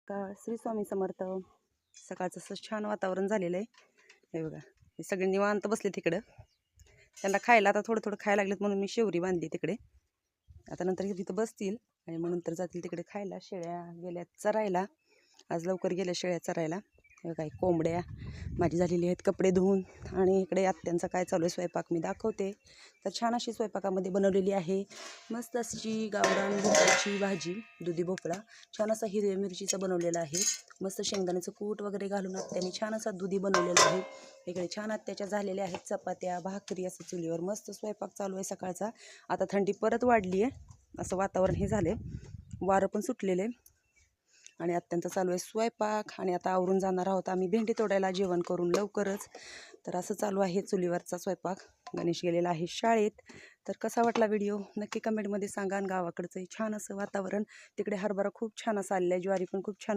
सकाळ. श्री स्वामी समर्थ. सकाळचं असं छान वातावरण झालेलं आहे. हे बघा, हे सगळे निवांत बसले तिकडं. त्यांना खायला आता थोडं थोडं खायला लागलेत म्हणून मी शेवरी बांधली तिकडे. आता नंतर हे तिथं बसतील आणि मग नंतर जातील तिकडे खायला. शेळ्या गेल्या चरायला, आज लवकर गेल्या शेळ्या चरायला. हे काही कोंबड्या माझी झालेली आहेत कपडे धुवून. आणि इकडे आत्यांचा काय चालू आहे स्वयंपाक मी दाखवते. तर छान अशी स्वयंपाकामध्ये बनवलेली आहे मस्त अशी गावरान भोपळ्याची भाजी, दुधी भोपळा छान असा हिरव्या मिरचीचा बनवलेला आहे. मस्त शेंगदाण्याचं कूट वगैरे घालून आत्याने छान असा दुधी बनवलेला आहे. इकडे छान आत्याच्या झालेल्या आहेत चपात्या भाकरी असं चुलीवर मस्त स्वयंपाक चालू आहे सकाळचा. आता थंडी परत वाढली आहे, असं वातावरण हे झाले, वारं पण सुटलेलं आहे. आणि आत्यांचा चालू आहे स्वयंपाक. आणि आता आवरून जाणार आहोत आम्ही भेंडी तोडायला जेवण करून लवकरच. तर असं चालू आहे चुलीवरचा स्वयंपाक. गणेश गेलेला आहे शाळेत. तर कसा वाटला व्हिडिओ नक्की कमेंटमध्ये सांगा. आणि गावाकडचं छान असं वातावरण, तिकडे हरभरा खूप छान असा आलेला आहे, ज्वारी पण खूप छान